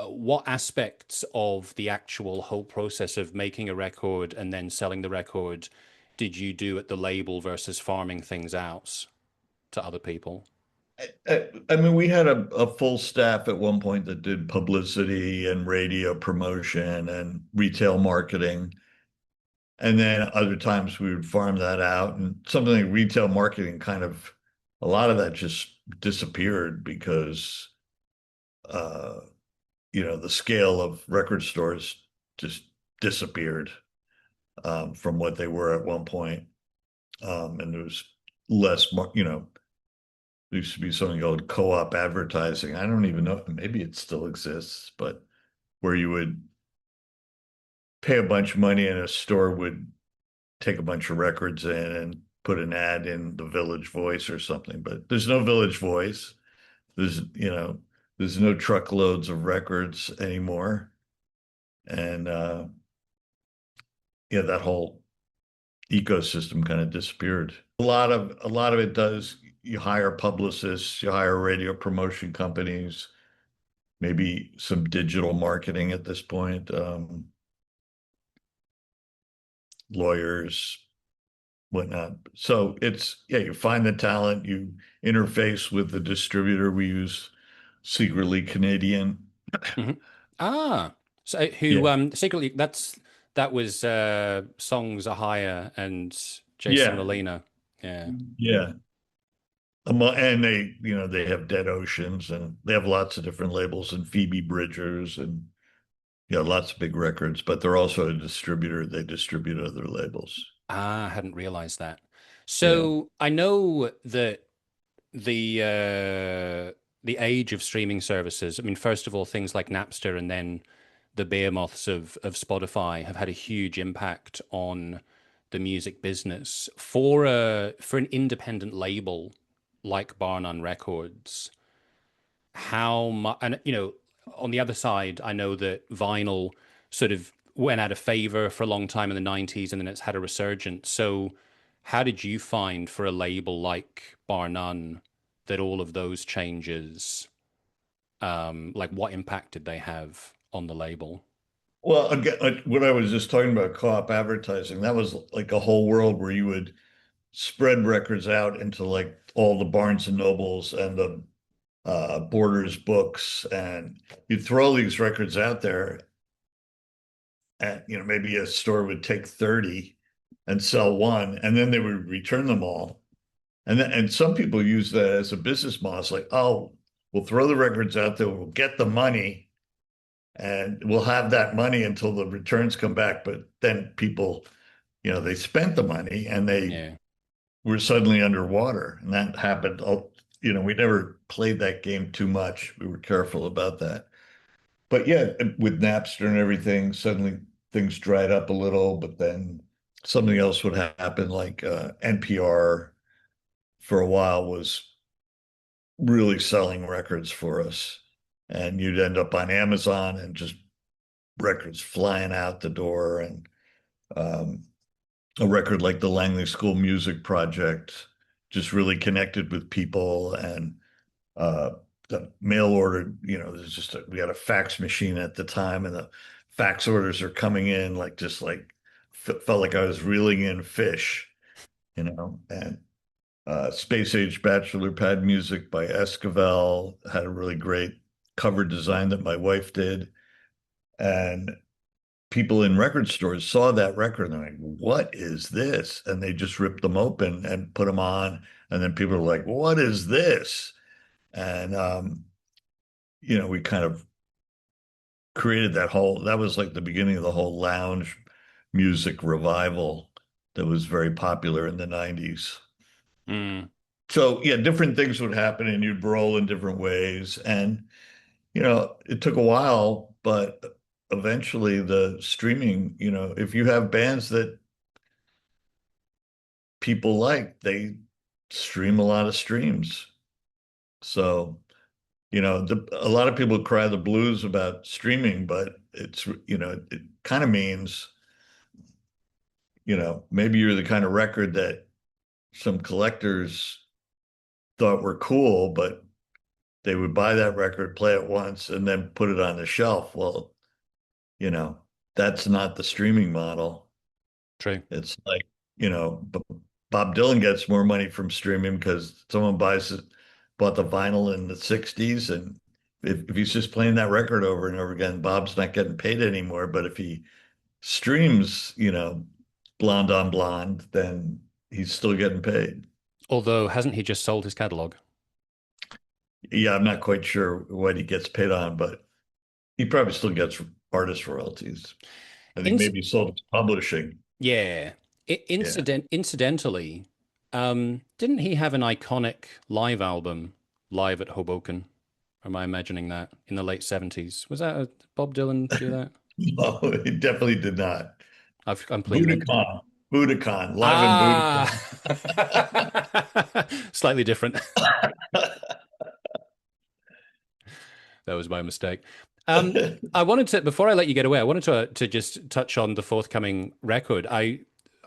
what aspects of the actual whole process of making a record and then selling the record did you do at the label versus farming things out to other people? I mean, we had a full staff at one point that did publicity and radio promotion and retail marketing. And then other times we would farm that out, and something like retail marketing kind of a lot of that just disappeared because uh the scale of record stores just disappeared from what they were at one point. And there was less, there used to be something called co-op advertising. I don't even know, maybe it still exists, but where you would pay a bunch of money and a store would take a bunch of records in and put an ad in the Village Voice or something. But there's no Village Voice. There's no truckloads of records anymore. And yeah, that whole ecosystem kind of disappeared. A lot of it does, you hire publicists, you hire radio promotion companies, maybe some digital marketing at this point, lawyers, whatnot. So it's, yeah, you find the talent, you interface with the distributor. We use Secretly Canadian. Hmm. Ah, so who Yeah. secretly that was Songs Are Higher and Jason Yeah. Molina. Yeah. Yeah. And they have Dead Oceans, and they have lots of different labels, and Phoebe Bridgers, and lots of big records, but they're also a distributor. They distribute other labels. Ah, I hadn't realized that. Yeah. So I know that the the age of streaming services, I mean, first of all, things like Napster and then the behemoths of Spotify have had a huge impact on the music business. For an independent label like Bar None Records, how much, and on the other side, I know that vinyl sort of went out of favor for a long time in the 90s and then it's had a resurgence. So how did you find for a label like Bar None that all of those changes, like what impact did they have on the label? Well, again, like what I was just talking about, co-op advertising, that was like a whole world where you would spread records out into like all the Barnes and Nobles and the Borders books, and you'd throw these records out there, and maybe a store would take 30 and sell one, and then they would return them all. And some people use that as a business model. It's like, oh, we'll throw the records out there, we'll get the money, and we'll have that money until the returns come back. But then people, they spent the money and they Yeah. were suddenly underwater. And that happened. We never played that game too much. We were careful about that. But yeah, with Napster and everything, suddenly things dried up a little, but then something else would happen, like NPR for a while was really selling records for us. And you'd end up on Amazon and just records flying out the door. And um, a record like the Langley School Music Project just really connected with people. And uh, the mail order, there's we had a fax machine at the time, and the fax orders are coming in like just like felt like I was reeling in fish, and Space Age Bachelor Pad Music by Esquivel had a really great cover design that my wife did. And people in record stores saw that record and they're like, what is this? And they just ripped them open and put them on. And then people were like, what is this? And, we kind of created that was like the beginning of the whole lounge music revival that was very popular in the 90s. Mm, So, yeah, different things would happen and you'd roll in different ways. And, it took a while, but eventually the streaming, if you have bands that people like, they stream a lot of streams. So, a lot of people cry the blues about streaming, but it kind of means, maybe you're the kind of record that some collectors thought were cool, but they would buy that record, play it once, and then put it on the shelf. Well, you know, that's not the streaming model. true. It's like, Bob Dylan gets more money from streaming because someone bought the vinyl in the 60s. And if he's just playing that record over and over again, Bob's not getting paid anymore. But if he streams, Blonde on Blonde, then he's still getting paid. Although, hasn't he just sold his catalog? Yeah, I'm not quite sure what he gets paid on, but he probably still gets artist royalties. I think Inc maybe he sold his publishing. yeah. Yeah. Incidentally, didn't he have an iconic live album, Live at Hoboken? Or am I imagining that in the late 70s? Was that a Bob Dylan do that? No, he definitely did not. I've completely mixed it. Budokan, Budokan, live in Ah, Budokan. slightly different. That was my mistake. I wanted to, before I let you get away, I wanted to just touch on the forthcoming record. I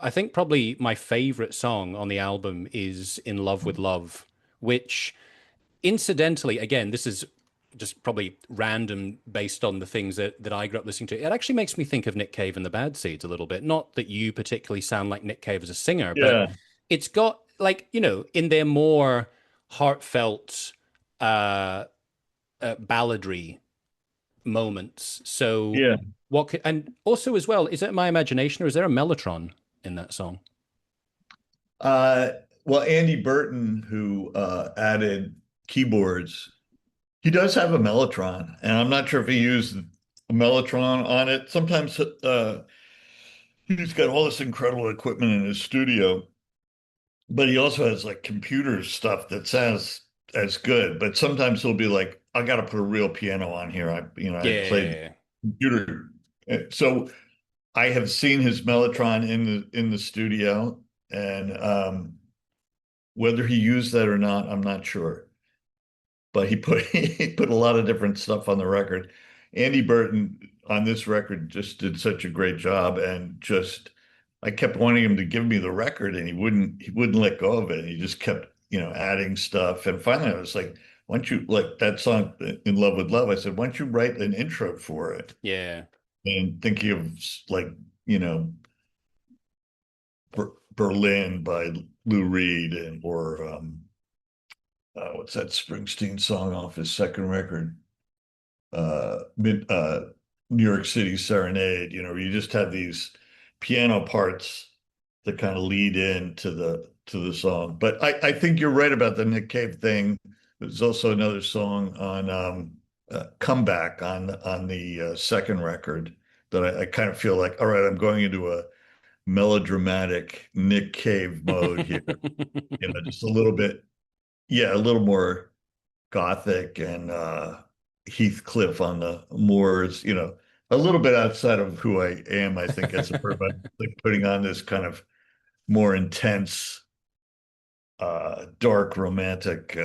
think probably my favorite song on the album is "In Love with Love," which, incidentally, again, this is just probably random based on the things that I grew up listening to. It actually makes me think of Nick Cave and the Bad Seeds a little bit. Not that you particularly sound like Nick Cave as a singer, but Yeah, it's got like, in their more heartfelt balladry moments. So yeah. and also as well, is it my imagination or is there a mellotron in that song? Uh, well, Andy Burton, who added keyboards, he does have a Mellotron, and I'm not sure if he used a Mellotron on it. Sometimes he's got all this incredible equipment in his studio, but he also has like computer stuff that sounds as good. But sometimes he'll be like, I got to put a real piano on here. I played Yeah. computer. So I have seen his Mellotron in the studio, and whether he used that or not, I'm not sure. But he put a lot of different stuff on the record. Andy Burton on this record just did such a great job, and just I kept wanting him to give me the record, and he wouldn't let go of it. He just kept adding stuff, and finally I was like, "Why don't you like that song In Love with Love?" I said, "Why don't you write an intro for it?" Yeah. And thinking of like you know Berlin by Lou Reed or what's that Springsteen song off his second record? New York City Serenade. You just have these piano parts that kind of lead into the song. But I think you're right about the Nick Cave thing. There's also another song on Comeback on the second record that I kind of feel like, all right, I'm going into a melodramatic Nick Cave mode here. Just a little bit, yeah, a little more gothic and Heathcliff on the moors, a little bit outside of who I am, I think, as a person, like putting on this kind of more intense, dark, romantic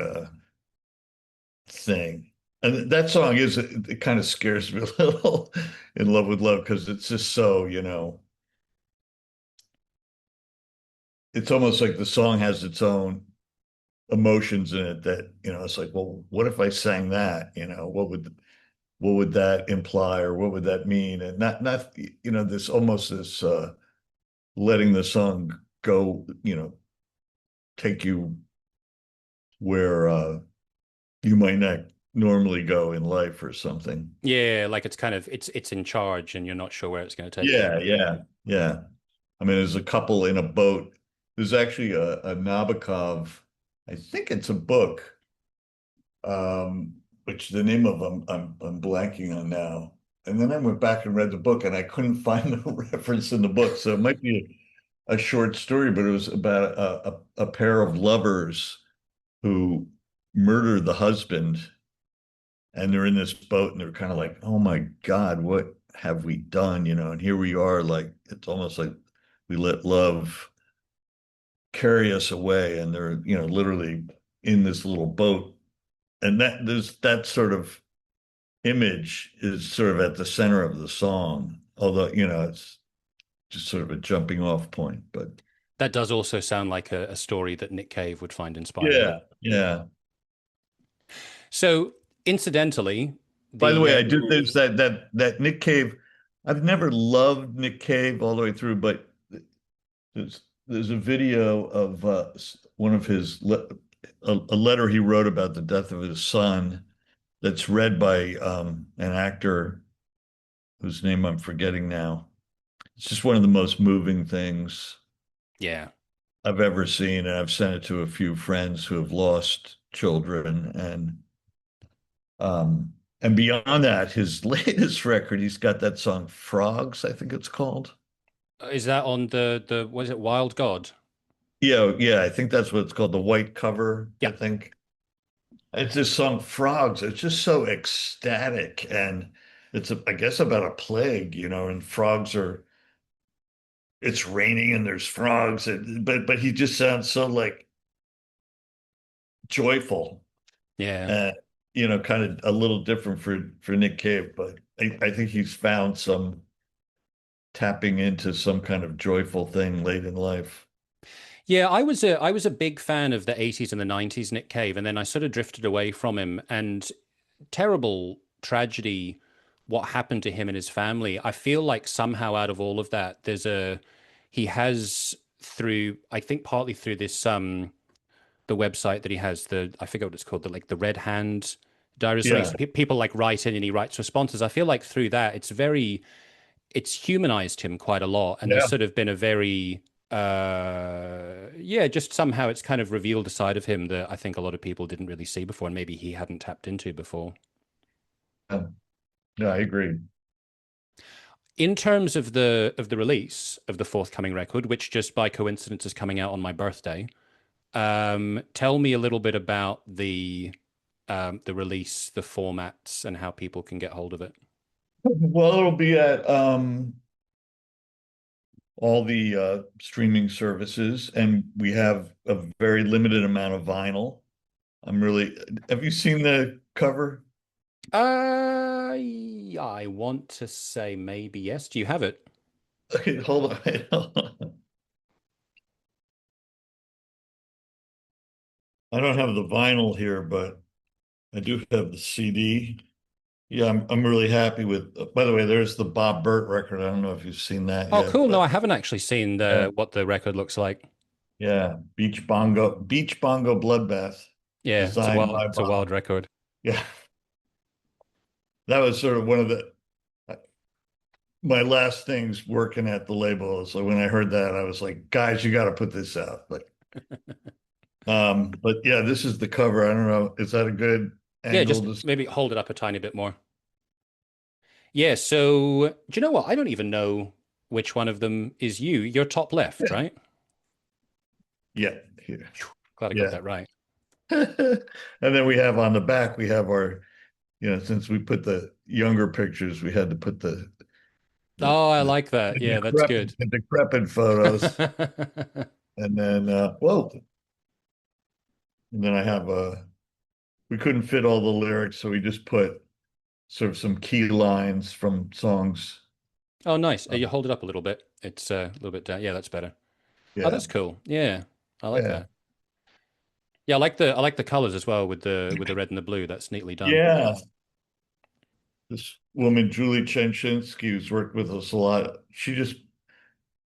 thing. And that song it kind of scares me a little, In Love with Love, because it's just so, it's almost like the song has its own emotions in it that, it's like, well, what if I sang that? What would that imply or what would that mean? And not this almost this letting the song go, take you where you might not normally go in life or something. Yeah, like it's kind of it's in charge and you're not sure where it's going to take you. Yeah, yeah, yeah. I mean, there's a couple in a boat. There's actually a Nabokov, I think it's a book, which the name of them I'm blanking on now. And then I went back and read the book, and I couldn't find the reference in the book. So it might be a short story, but it was about a pair of lovers who murdered the husband, and they're in this boat, and they're kind of like, "Oh my God, what have we done?" You know, and here we are, like it's almost like we let love carry us away, and they're, literally in this little boat, and there's that sort of image is sort of at the center of the song, although it's just sort of a jumping off point. But That does also sound like a story that Nick Cave would find inspiring. yeah, yeah. So, incidentally, By the the way, I do there's that Nick Cave. I've never loved Nick Cave all the way through, but there's a video of one of his a letter he wrote about the death of his son that's read by an actor whose name I'm forgetting now. It's just one of the most moving things yeah, I've ever seen, and I've sent it to a few friends who have lost children, and beyond that, his latest record, he's got that song Frogs, I think it's called. is that on the what is it, Wild God? Yeah, yeah, I think that's what it's called, the white cover, I Yeah, think. It's this song Frogs. It's just so ecstatic, and I guess about a plague, and frogs are it's raining and there's frogs, but he just sounds so like joyful, yeah. uh, kind of a little different for Nick Cave, but I think he's found some tapping into some kind of joyful thing late in life. Yeah, I was a big fan of the 80s and the 90s Nick Cave, and then I sort of drifted away from him, and terrible tragedy what happened to him and his family. I feel like somehow out of all of that he has, through, I think partly through this the website that he has, the, I forget what it's called, the Red Hand diaries. So Yeah, people like write in and he writes responses. I feel like through that it's humanized him quite a lot, and there's yeah. sort of been a very yeah, just somehow it's kind of revealed a side of him that I think a lot of people didn't really see before, and maybe he hadn't tapped into before. Yeah, yeah, I agree. In terms of the release of the forthcoming record, which just by coincidence is coming out on my birthday, tell me a little bit about the release, the formats, and how people can get hold of it. Well, it'll be at all the streaming services, and we have a very limited amount of vinyl. Have you seen the cover? I want to say maybe yes. Do you have it? Okay, hold on. Hold on. I don't have the vinyl here, but I do have the CD. Yeah, I'm really happy with. By the way, there's the Bob Bert record. I don't know if you've seen that Oh, yet, cool. No, but I haven't actually seen yeah, the what the record looks like. yeah, Beach Bongo Bloodbath, Yeah, designed by it's a wild Bob. record. Yeah, that was sort of one of my last things working at the label. So when I heard that, I was like, guys, you got to put this out. But yeah, this is the cover. I don't know. Is that a good Yeah, angle just to? maybe hold it up a tiny bit more. Yeah, so do you know what? I don't even know which one of them is you. You're top left, Yeah, right? yeah, here. Glad I got Yeah. that right. And then we have on the back, we have our, since we put the younger pictures, we had to put the Oh, I the, like that. Yeah, that's good. the decrepit photos. And then whoa. And then I have we couldn't fit all the lyrics, so we just put sort of some key lines from songs. Oh, nice. Uh, You hold it up a little bit. It's a little bit down. Yeah, that's better. Oh, yeah, that's cool. Yeah, I like yeah, that. Yeah, I like the colors as well with the red and the blue. That's neatly done. yeah. This woman, Julie Chenchinski, who's worked with us a lot, she just,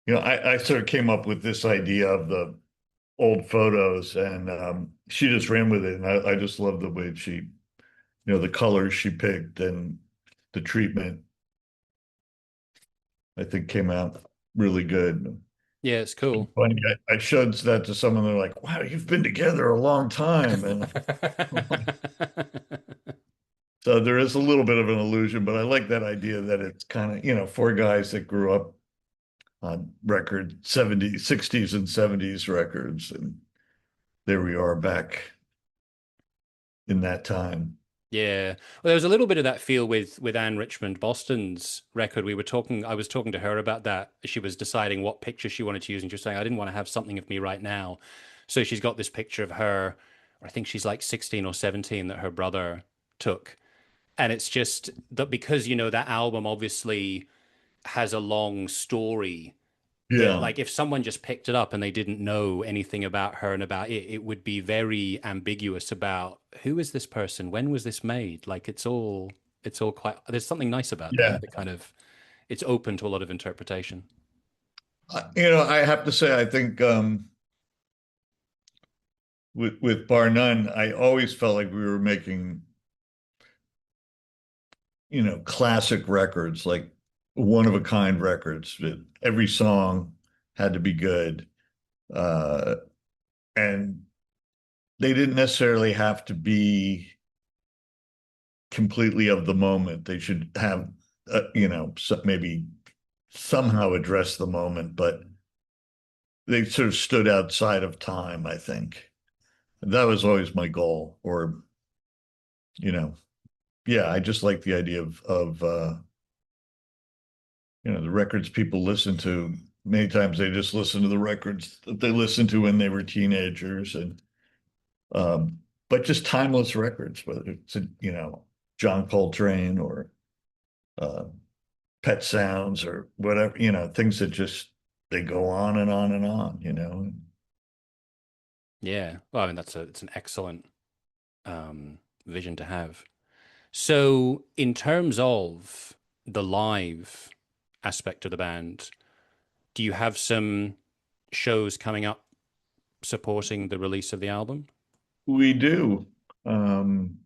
I sort of came up with this idea of the old photos, and she just ran with it. And I just love the way she the colors she picked and the treatment, I think came out really good. Yeah, it's cool. Funny, I showed that to someone, they're like, wow, you've been together a long time. And so there is a little bit of an illusion, but I like that idea that it's kind of, four guys that grew up on record 70s, 60s and 70s records. And there we are back in that time. Yeah. Well, there was a little bit of that feel with Anne Richmond, Boston's record. I was talking to her about that. She was deciding what picture she wanted to use, and she was saying, I didn't want to have something of me right now. So she's got this picture of her, I think she's like 16 or 17 that her brother took. And it's just that because, that album obviously has a long story that Yeah. like if someone just picked it up and they didn't know anything about her and about it, it would be very ambiguous about who is this person, when was this made. Like it's all quite, there's something nice about Yeah. that kind of, it's open to a lot of interpretation. I have to say, I think with Bar None, I always felt like we were making, classic records, like one of a kind records. Every song had to be good. Uh, and they didn't necessarily have to be completely of the moment. They should have, maybe somehow address the moment, but they sort of stood outside of time, I think. That was always my goal. Or, you know, yeah, I just like the idea of the records people listen to. Many times they just listen to the records that they listened to when they were teenagers, and but just timeless records, whether it's John Coltrane or uh, Pet Sounds or whatever, things that just they go on and on and on. Yeah. Well, I mean, it's an excellent vision to have. So in terms of the live aspect of the band, do you have some shows coming up supporting the release of the album? We do. Um,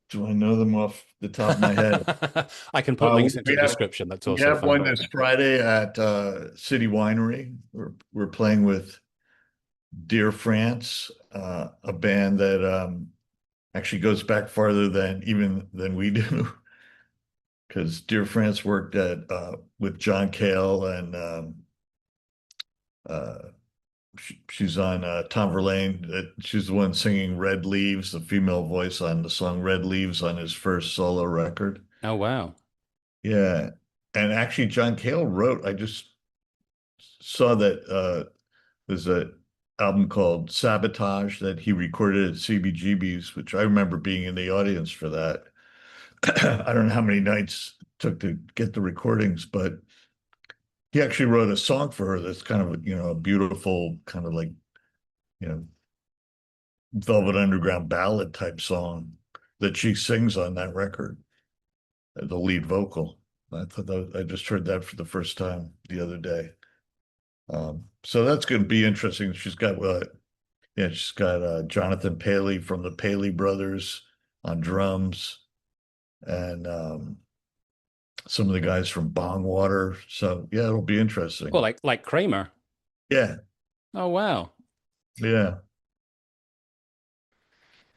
do I know them off the top of my head? I can put links into We the have description. That's we also have fine. one this Friday at City Winery. We're playing with Dear France, a band that actually goes back farther than we do, because Dear France worked at with John Cale, and uh, she's on Tom Verlaine. She's the one singing Red Leaves, the female voice on the song Red Leaves on his first solo record. Oh, wow. Yeah. And actually, John Cale wrote, I just saw that there's a album called Sabotage that he recorded at CBGB's, which I remember being in the audience for that. I don't know how many nights it took to get the recordings, but he actually wrote a song for her that's kind of, a beautiful kind of like, you know, Velvet Underground ballad type song that she sings on that record, the lead vocal. I thought I just heard that for the first time the other day. So that's going to be interesting. She's got Jonathan Paley from the Paley Brothers on drums, and some of the guys from Bongwater. So yeah, it'll be Well, interesting. like Kramer. Yeah, Oh, wow. yeah.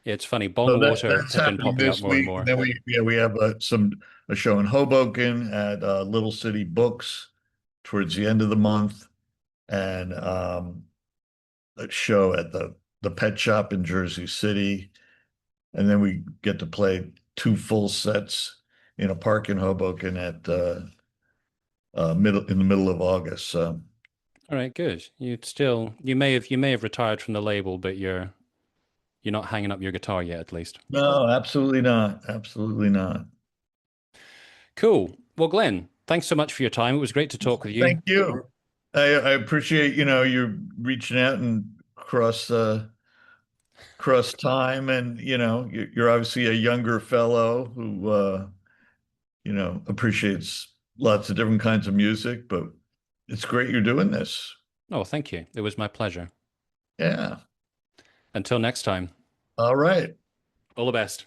Yeah, it's funny. So Bongwater that's have been happening popping up this more and week. And more. then we have a show in Hoboken at Little City Books towards the end of the month, and a show at the Pet Shop in Jersey City, and then we get to play two full sets in a park in Hoboken at in the middle of August. So All right, good. You may have retired from the label, but you're not hanging up your guitar yet, at least. no, absolutely not, absolutely not. Cool. Well, Glenn, thanks so much for your time. It was great to talk with you. Thank you. I appreciate you reaching out and cross time, and you're obviously a younger fellow who appreciates lots of different kinds of music, but it's great you're doing this. Oh, thank you. It was my pleasure. Yeah. Until next time. All right. All the best.